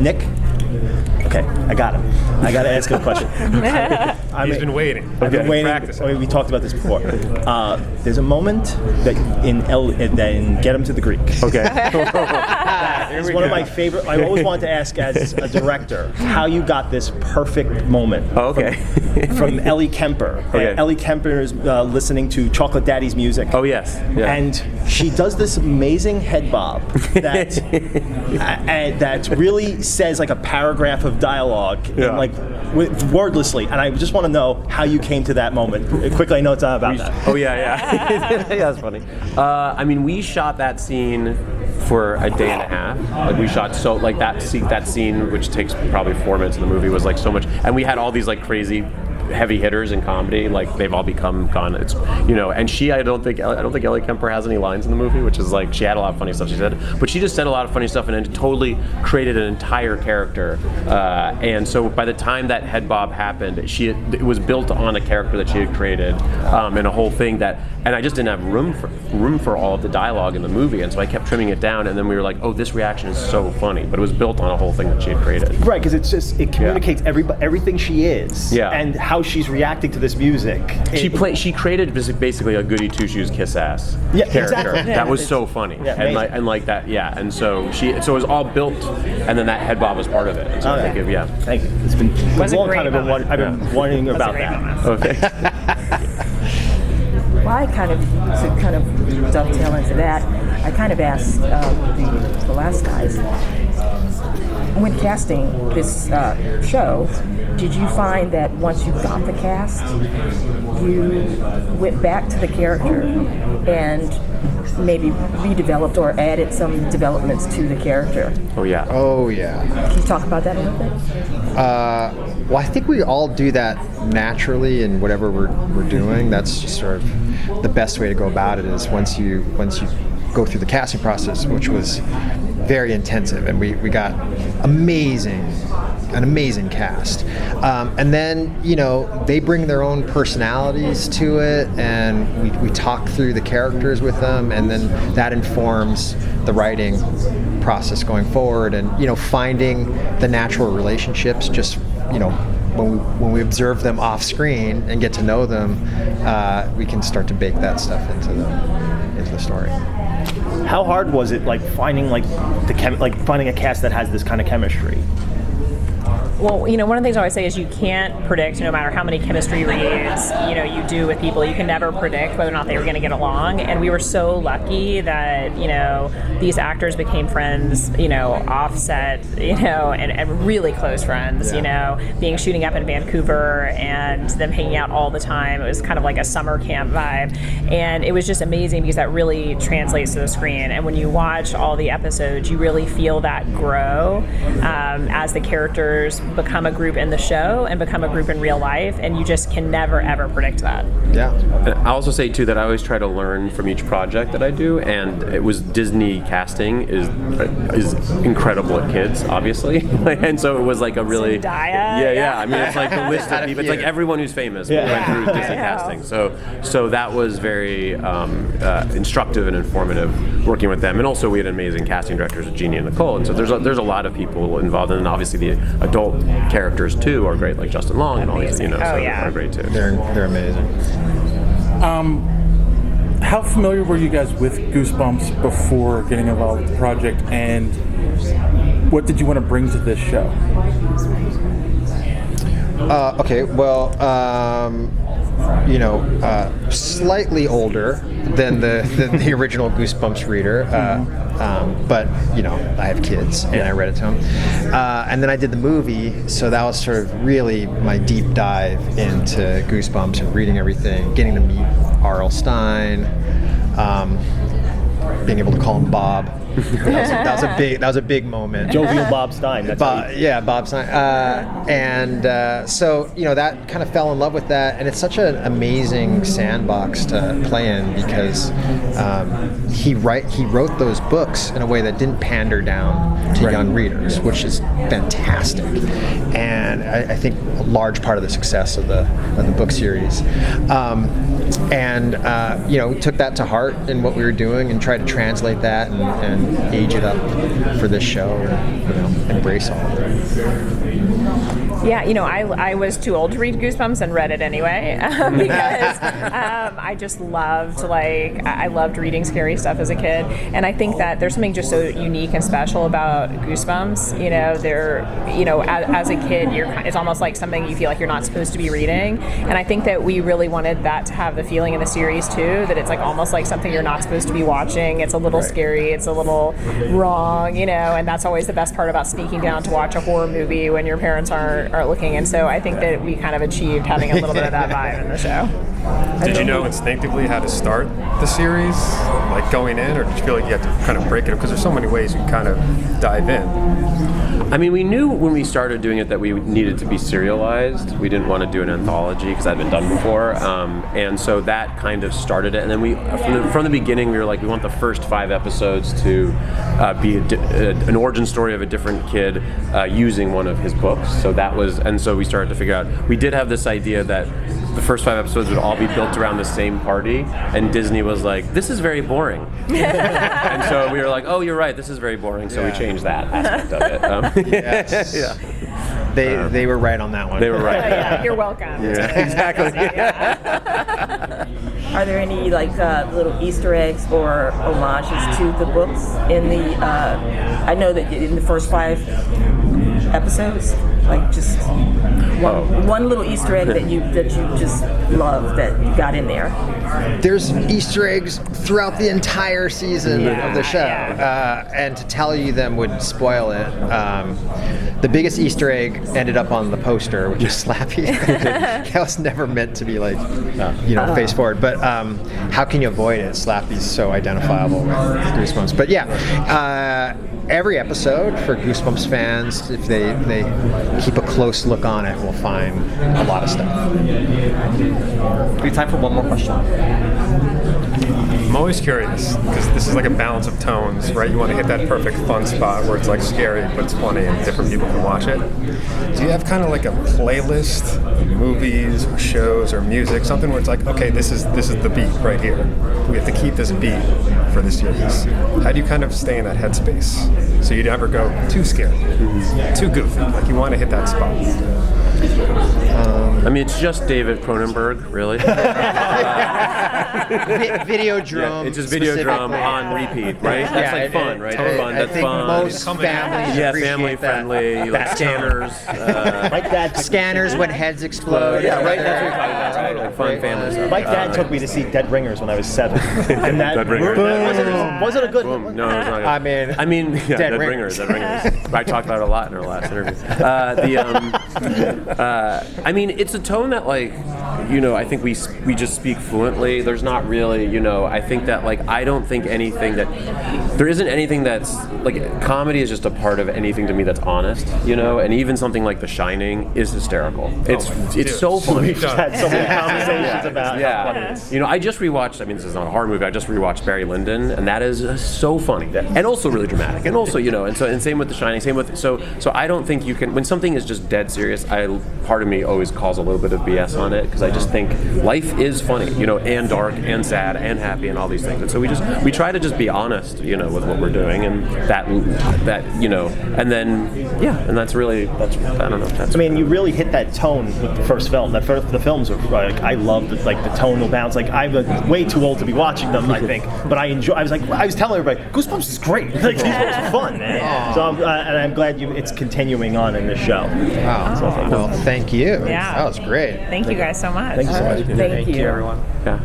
Nick? Okay, I got him. I got to ask him a question. He's been waiting. I've been waiting. Practicing. We talked about this before. There's a moment that in Get Him to the Greek. Okay. That is one of my favorite. I always wanted to ask as a director how you got this perfect moment. Oh, okay. From Ellie Kemper. Okay. Ellie Kemper is listening to Chocolate Daddy's music. Oh yes. Yeah. And she does this amazing head bob that that really says like a paragraph of dialogue, Yeah. like wordlessly. And I just want to know how you came to that moment. Quickly, I know it's not about that. Oh yeah. Yeah, that's funny. I mean, we shot that scene for a day and a half. Like we shot that scene, which takes probably 4 minutes of the movie, was like so much, and we had all these like crazy heavy hitters in comedy, like they've all become gone. It's and I don't think Ellie Kemper has any lines in the movie, which is like she had a lot of funny stuff she said, but she just said a lot of funny stuff and it totally created an entire character. And so by the time that head bob happened, it was built on a character that she had created, and a whole thing and I just didn't have room for all of the dialogue in the movie, and so I kept trimming it down, and then we were like, oh, this reaction is so funny, but it was built on a whole thing that she had created. Right, because it communicates everything she is, and how she's reacting to this music. She created basically a goody two shoes kiss ass character. Exactly. That was so funny, and like that, it was all built, and then that head bob was part of it. And so I think thank you. It's been a long time. I've been wondering about that. Okay. Well, I kind of dovetail into that. I kind of asked the last guys, when casting this show, did you find that once you got the cast, you went back to the character and maybe redeveloped or added some developments to the character? Oh yeah. Can you talk about that a little bit? Well, I think we all do that naturally in whatever we're doing. That's just sort of the best way to go about it, is once you go through the casting process, which was very intensive, and we got an amazing cast, and then they bring their own personalities to it, and we talk through the characters with them, and then that informs the writing process going forward, and finding the natural relationships, just when we observe them off screen and get to know them, we can start to bake that stuff into the story. How hard was it, finding finding a cast that has this kind of chemistry? Well, one of the things I always say is you can't predict, no matter how many chemistry reads, you do with people, you can never predict whether or not they were going to get along. And we were so lucky that, these actors became friends, offset, and really close friends, being shooting up in Vancouver and them hanging out all the time. It was kind of like a summer camp vibe. And it was just amazing because that really translates to the screen. And when you watch all the episodes, you really feel that grow as the characters become a group in the show and become a group in real life, and you just can never ever predict that. Yeah. And I also say too that I always try to learn from each project that I do, and it was Disney casting is incredible at kids, obviously, and so it was like a really Zendaya, I mean, it's like the list of people. It's like everyone who's famous went through Disney casting. So that was very instructive and informative working with them, and also we had amazing casting directors with Jeannie and Nicole, and so there's a lot of people involved, and obviously the adult characters too are great, like Justin Long and all these, are great too. They're amazing. How familiar were you guys with Goosebumps before getting involved with the project, and what did you want to bring to this show? Slightly older than the original Goosebumps reader, but I have kids and I read it to them, and then I did the movie, so that was sort of really my deep dive into Goosebumps and reading everything, getting to meet R.L. Stine, being able to call him Bob. That was a big moment. Jovial Bob Stein. Bob Stein. So that kind of fell in love with that, and it's such an amazing sandbox to play in because he wrote those books in a way that didn't pander down to young readers, which is fantastic, and I think a large part of the success of the book series. We took that to heart in what we were doing and tried to translate that and age it up for this show, and embrace all of it. Yeah, I was too old to read Goosebumps and read it anyway because I just loved I loved reading scary stuff as a kid, and I think that there's something just so unique and special about Goosebumps. As a kid, it's almost like something you feel like you're not supposed to be reading, and I think that we really wanted that to have the feeling in the series too, that it's like almost like something you're not supposed to be watching. It's a little scary, it's a little wrong, and that's always the best part about sneaking down to watch a horror movie when your parents aren't looking. And so I think that we kind of achieved having a little bit of that vibe in the show. Did you know instinctively how to start the series, like going in, or did you feel like you had to kind of break it up? Because there's so many ways you can kind of dive in. I mean, we knew when we started doing it that we needed to be serialized. We didn't want to do an anthology because that had been done before, and so that kind of started it. And then from the beginning, we were like, we want the first 5 episodes to be an origin story of a different kid using one of his books. So that was, and so we started to figure out. We did have this idea that the first 5 episodes would all be built around the same party, and Disney was like, this is very boring. And so we were like, oh, you're right, this is very boring, so we changed that aspect of it. Yes. Yeah. They were right on that one. They were right. Yeah, you're welcome. Yeah, exactly. Are there any little Easter eggs or homages to the books in the? I know that in the first 5 episodes, just one little Easter egg that you just love that you got in there. There's Easter eggs throughout the entire season of the show, and to tell you them would spoil it. The biggest Easter egg ended up on the poster, which is Slappy. That was never meant to be face forward, but how can you avoid it? Slappy's so identifiable with Goosebumps. But every episode for Goosebumps fans, if they keep a close look on it, will find a lot of stuff. We have time for one more question. I'm always curious, because this is like a balance of tones, right? You want to hit that perfect fun spot where it's like scary, but it's funny and different people can watch it. Do you have kind of like a playlist, movies or shows or music, something where it's like, okay, this is the beat right here. We have to keep this beat for the series. How do you kind of stay in that headspace so you never go too scary, too goofy? Like you want to hit that spot. I mean, it's just David Cronenberg, really. Videodrome. Yeah, it's just Videodrome on repeat, right? That's fun, right? Totally. Fun. That's I think fun. most families family appreciate friendly, like scanners. My dad Scanners when heads explode. Yeah, right. That's what you're talking about, right? Like fun family stuff. My dad took me to see Dead Ringers when I was 7, and that Dead Ringers. was it a good Boom. one? No, it's not good. I mean, yeah, Dead Dead Ringers. Ringers. I talked about it a lot in our last interview. I mean, it's a tone that, I think we just speak fluently. There's not really, I think that, I don't think anything there isn't anything that's, comedy is just a part of anything to me that's honest, and even something like The Shining is hysterical. It's so funny. We've had so many conversations about how funny it is. I just rewatched, this is not a horror movie, I just rewatched Barry Lyndon, and that is so funny. And also really dramatic. And also, and same with The Shining, so I don't think you can, when something is just dead serious, part of me always calls a little bit of BS on it, because I just think life is funny, and dark and sad and happy and all these things. And so we try to just be honest, with what we're doing, and that and then and that's I don't know. You really hit that tone with the first film. The films were I loved the tonal bounce. I'm way too old to be watching them, I think, but I enjoy. I was telling everybody, Goosebumps is great. These books are fun, man. So I'm glad it's continuing on in this show. Wow. Well, thank you. Yeah. That was great. Thank you guys so much. Thank you so much. Thank you, everyone. Yeah.